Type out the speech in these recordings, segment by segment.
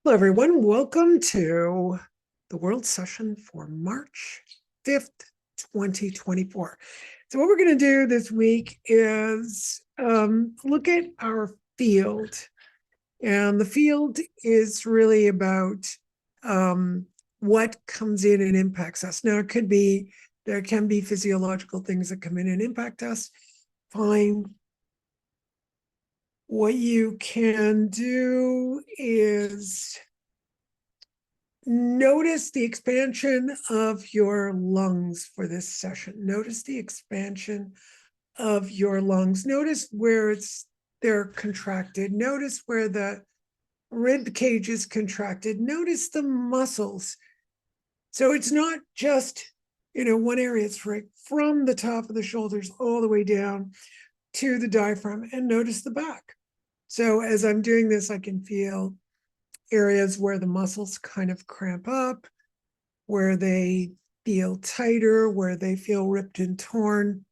Hello, everyone. Welcome to the World Session for March 5th, 2024. So, what we're going to do this week is look at our field. And the field is really about what comes in and impacts us. Now, there can be physiological things that come in and impact us. Fine. What you can do is notice the expansion of your lungs for this session. Notice the expansion of your lungs. Notice where they're contracted. Notice where the rib cage is contracted. Notice the muscles. So it's not just, one area. It's right from the top of the shoulders all the way down to the diaphragm, and notice the back. So as I'm doing this, I can feel areas where the muscles kind of cramp up, where they feel tighter, where they feel ripped and torn,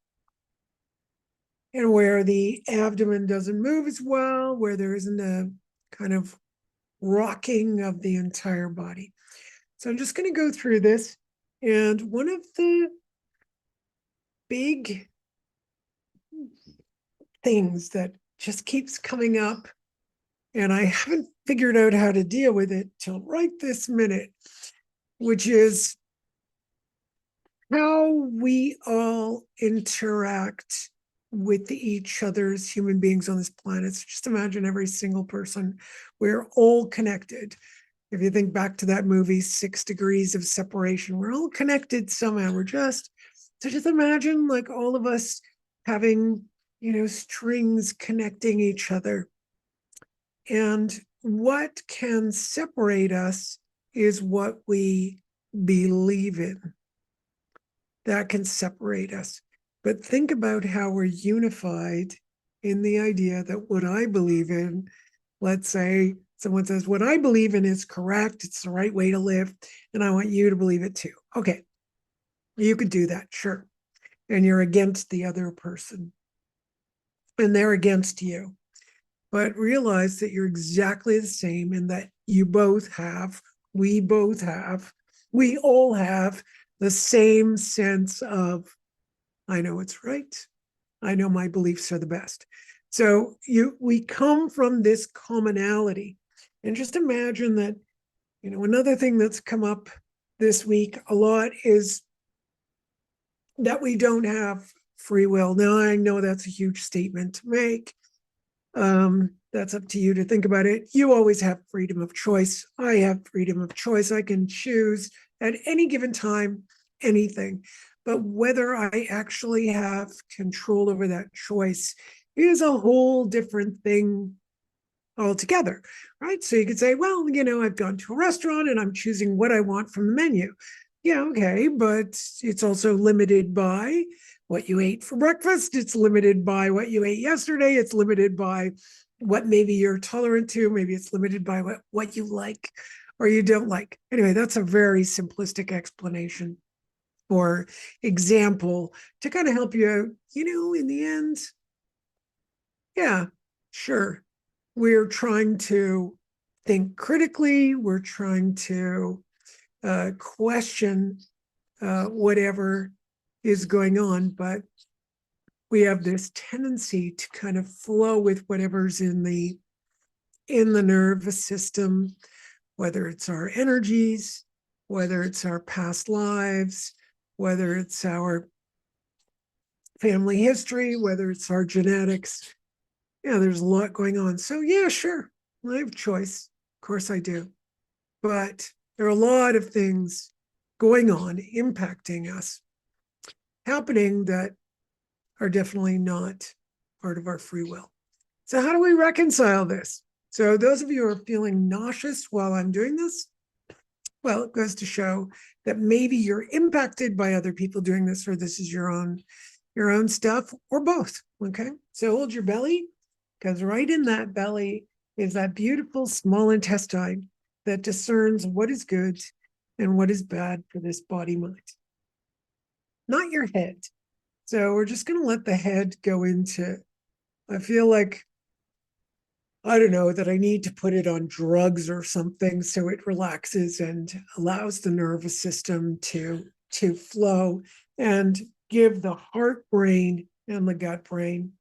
and where the abdomen doesn't move as well, where there isn't a kind of rocking of the entire body. So I'm just going to go through this. And one of the big things that just keeps coming up, and I haven't figured out how to deal with it till right this minute, which is how we all interact with each other as human beings on this planet. So just imagine every single person. We're all connected. If you think back to that movie, 6 Degrees of Separation, we're all connected somehow. So just imagine like all of us having, strings connecting each other. And what can separate us is what we believe in. That can separate us. But think about how we're unified in the idea that what I believe in, let's say someone says, what I believe in is correct, it's the right way to live, and I want you to believe it too. Okay, you could do that, sure. And you're against the other person, and they're against you. But realize that you're exactly the same and that we all have the same sense of, I know it's right. I know my beliefs are the best. So we come from this commonality. And just imagine that, another thing that's come up this week a lot is that we don't have free will. Now, I know that's a huge statement to make. That's up to you to think about it. You always have freedom of choice. I have freedom of choice. I can choose at any given time anything. But whether I actually have control over that choice is a whole different thing altogether, right? So you could say, well, I've gone to a restaurant and I'm choosing what I want from the menu. Yeah, okay, but it's also limited by what you ate for breakfast. It's limited by what you ate yesterday. It's limited by what maybe you're tolerant to. Maybe it's limited by what you like or you don't like. Anyway, that's a very simplistic explanation or example to kind of help you out. In the end, yeah, sure. We're trying to think critically. We're trying to question whatever is going on, but we have this tendency to kind of flow with whatever's in the nervous system, whether it's our energies, whether it's our past lives, whether it's our family history, whether it's our genetics. Yeah, there's a lot going on. So yeah, sure, I have choice. Of course I do. But there are a lot of things going on, impacting us, happening that are definitely not part of our free will. So how do we reconcile this? So those of you who are feeling nauseous while I'm doing this, well, it goes to show that maybe you're impacted by other people doing this, or this is your own stuff, or both. Okay. So hold your belly, because right in that belly is that beautiful small intestine that discerns what is good and what is bad for this body mind, not your head. So we're just going to let the head go into, I feel like I don't know, that I need to put it on drugs or something so it relaxes and allows the nervous system to flow and give the heart brain and the gut brain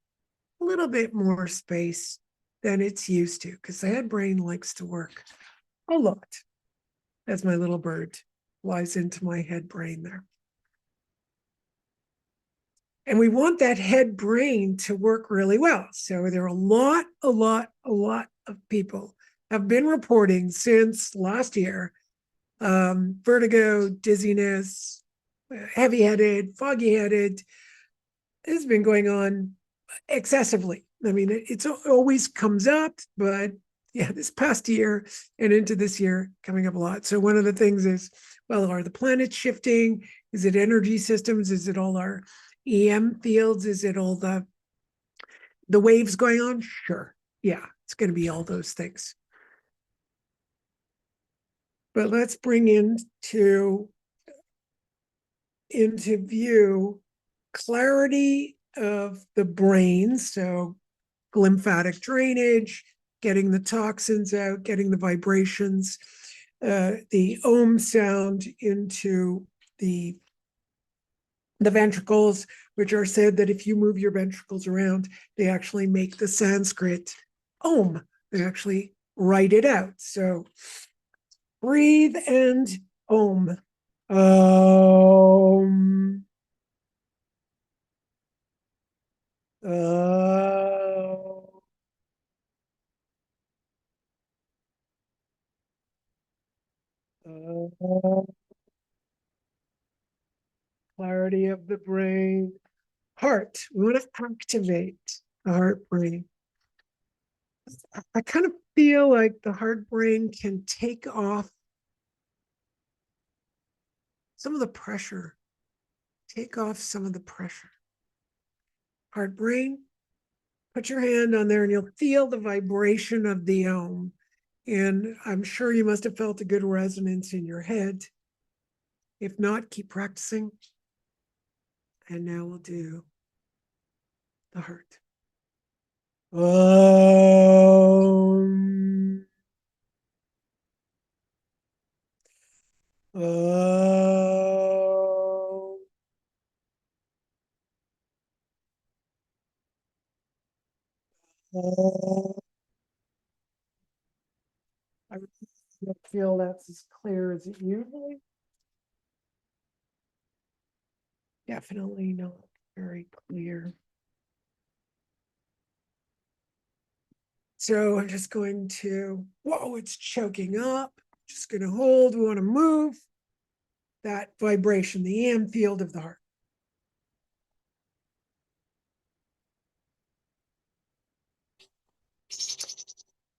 a little bit more space than it's used to, because the head brain likes to work a lot as my little bird flies into my head brain there. And we want that head brain to work really well. So there are a lot of people have been reporting since last year, vertigo, dizziness, heavy-headed, foggy-headed. It's been going on excessively. I mean, it always comes up, but yeah, this past year and into this year, coming up a lot. So one of the things is, well, are the planets shifting? Is it energy systems? Is it all our EM fields? Is it all the waves going on? Sure. Yeah, it's going to be all those things. But let's bring into view clarity of the brain. So lymphatic drainage, getting the toxins out, getting the vibrations, the ohm sound into the ventricles, which are said that if you move your ventricles around, they actually make the Sanskrit Om. They actually write it out. So breathe and Om. Om. Om. Clarity of the brain. Heart. We want to activate the heart brain. I kind of feel like the heart brain can take off some of the pressure, take off some of the pressure. Heart brain, put your hand on there and you'll feel the vibration of the Om. And I'm sure you must have felt a good resonance in your head. If not, keep practicing. And now we'll do the heart. Om. Om. Om. I don't feel that's as clear as it usually. Definitely not very clear. So I'm just going to, whoa, it's choking up. Just going to hold. We want to move that vibration, the EM field of the heart.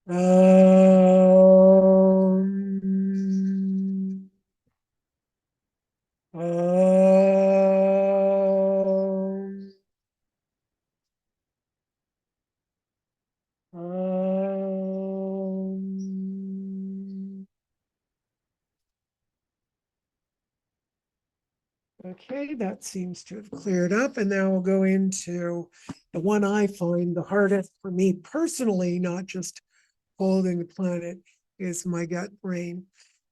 Um, um, um. Okay, that seems to have cleared up. And now we'll go into the one I find the hardest for me personally, not just holding the planet, is my gut brain.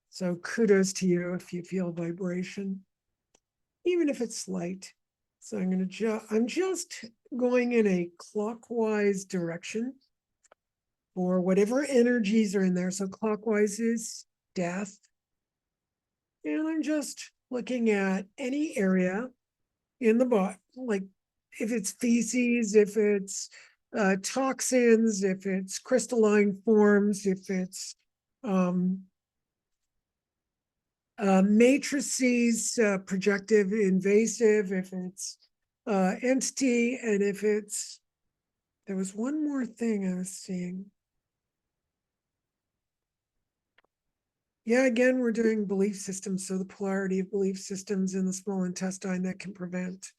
So kudos to you if you feel vibration, even if it's slight. So I'm just going in a clockwise direction for whatever energies are in there. So clockwise is death. And I'm just looking at any area in the body, like if it's feces, if it's toxins, if it's crystalline forms, if it's matrices, projective, invasive, if it's entity, and if it's, there was one more thing I was seeing. Yeah, again, we're doing belief systems. So the polarity of belief systems in the small intestine that can prevent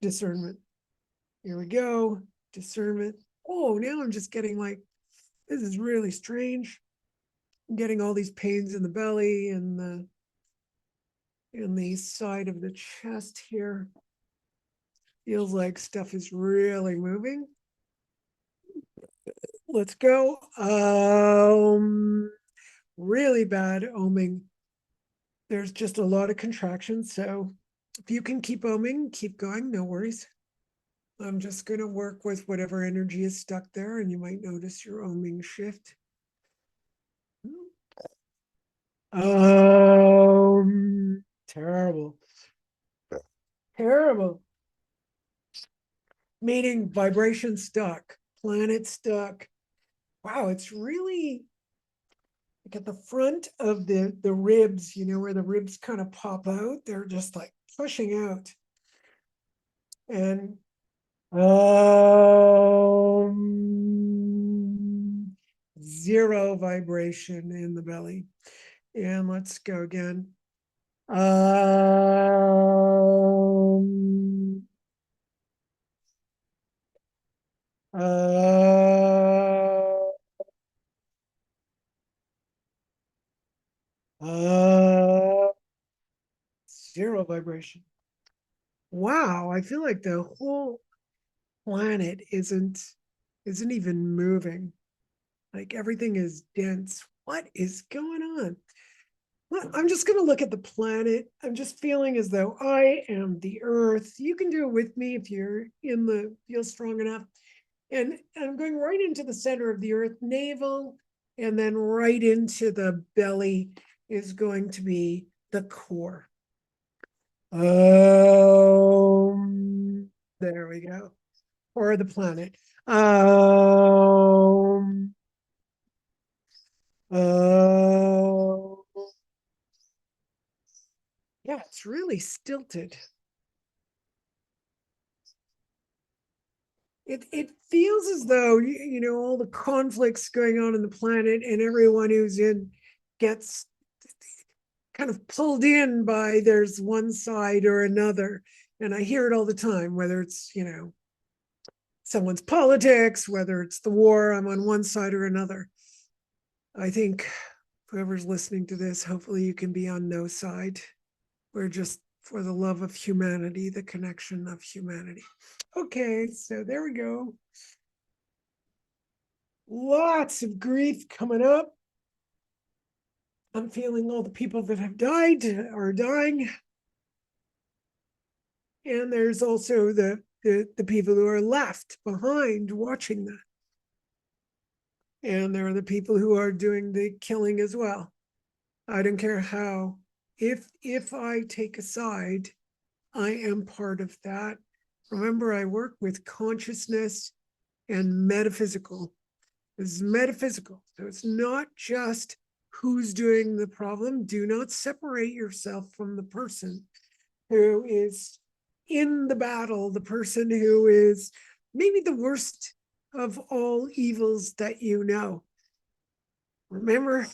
discernment. Here we go. Discernment. Oh, now I'm just getting like, this is really strange. I'm getting all these pains in the belly and in the side of the chest here. Feels like stuff is really moving. Let's go. Really bad oming. There's just a lot of contractions. So if you can keep oming, keep going, no worries. I'm just going to work with whatever energy is stuck there, and you might notice your oming shift. Terrible. Terrible. Meaning vibration stuck, planet stuck. Wow, it's really like at the front of the ribs, where the ribs kind of pop out, they're just like pushing out. And zero vibration in the belly. And let's go again. Um, uh, uh, zero vibration. Wow, I feel like the whole planet isn't even moving. Like everything is dense. What is going on? Well, I'm just going to look at the planet. I'm just feeling as though I am the earth. You can do it with me if you're feel strong enough. And I'm going right into the center of the earth, navel, and then right into the belly is going to be the core. There we go. Or the planet. Um, uh, yeah, it's really stilted. It feels as though all the conflicts going on in the planet and everyone who's in gets kind of pulled in by there's one side or another. And I hear it all the time, whether it's someone's politics, whether it's the war, I'm on one side or another. I think whoever's listening to this, hopefully you can be on no side. We're just for the love of humanity, the connection of humanity. Okay, so there we go. Lots of grief coming up. I'm feeling all the people that have died are dying. And there's also the people who are left behind watching that. And there are the people who are doing the killing as well. I don't care how. If I take a side, I am part of that. Remember, I work with consciousness and metaphysical. This is metaphysical. So it's not just who's doing the problem. Do not separate yourself from the person who is in the battle, the person who is maybe the worst of all evils that you know. Remember,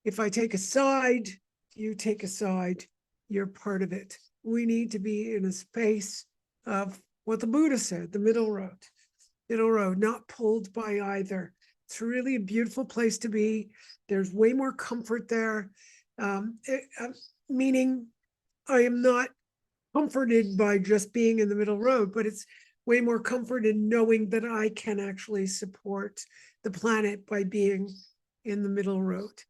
if I take a side, you take a side, you're part of it. We need to be in a space of what the Buddha said, the middle road, not pulled by either. It's really a beautiful place to be. There's way more comfort there, meaning I am not comforted by just being in the middle road, but it's way more comfort in knowing that I can actually support the planet by being in the middle road.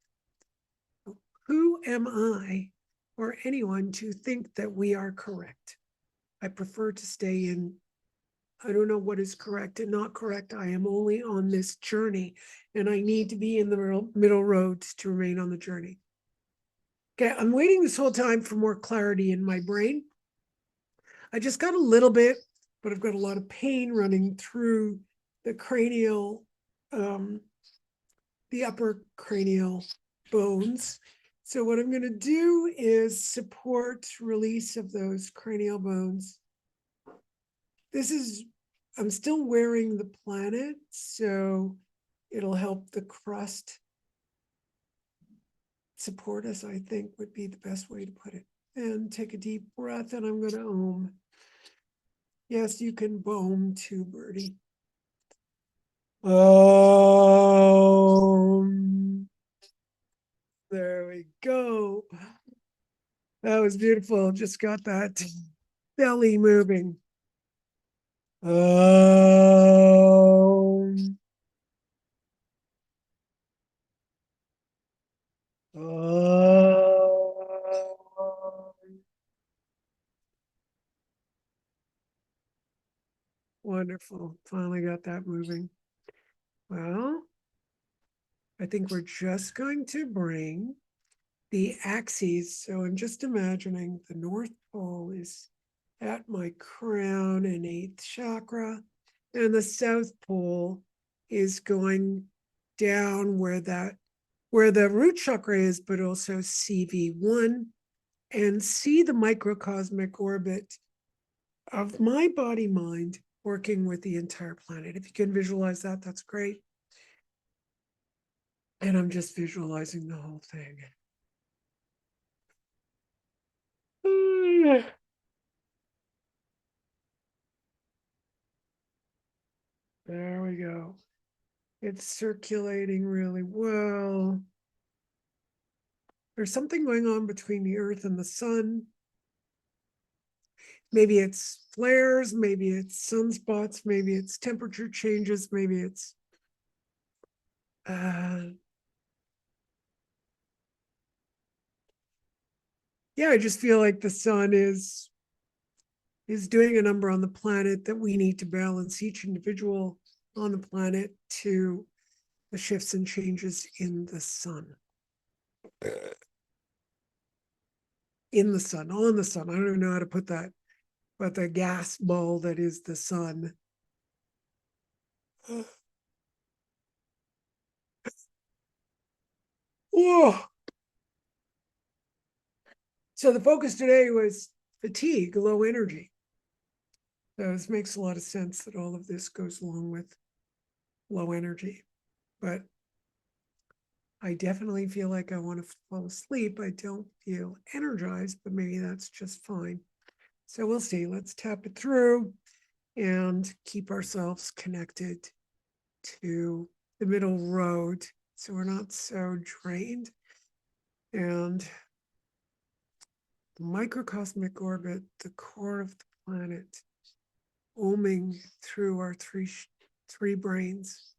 Who am I or anyone to think that we are correct? I prefer to stay in. I don't know what is correct and not correct. I am only on this journey, and I need to be in the middle road to remain on the journey. Okay, I'm waiting this whole time for more clarity in my brain. I just got a little bit, but I've got a lot of pain running through the cranial, the upper cranial bones. So what I'm going to do is support release of those cranial bones. I'm still wearing the planet, so it'll help the crust support us, I think would be the best way to put it. And take a deep breath, and I'm going to Om. Yes, you can boom too, Birdie. There we go. That was beautiful. Just got that belly moving. Wonderful. Finally got that moving. Well, I think we're just going to bring the axes. So I'm just imagining the North Pole is at my crown and eighth chakra, and the South Pole is going down where the root chakra is, but also CV1, and see the microcosmic orbit of my body mind working with the entire planet. If you can visualize that, that's great. And I'm just visualizing the whole thing. There we go. It's circulating really well. There's something going on between the earth and the sun. Maybe it's flares, maybe it's sunspots, maybe it's temperature changes, maybe it's yeah, I just feel like the sun is doing a number on the planet that we need to balance each individual on the planet to the shifts and changes in the sun. In the sun, on the sun. I don't even know how to put that, but the gas ball that is the sun. Oh. So the focus today was fatigue, low energy. So this makes a lot of sense that all of this goes along with low energy. But I definitely feel like I want to fall asleep. I don't feel energized, but maybe that's just fine. So we'll see. Let's tap it through and keep ourselves connected to the middle road so we're not so drained. And the microcosmic orbit, the core of the planet, oming through our three brains.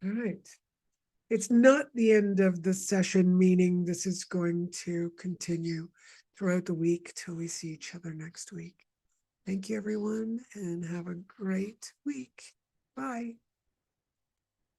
All right. It's not the end of the session, meaning this is going to continue throughout the week till we see each other next week. Thank you, everyone, and have a great week. Bye.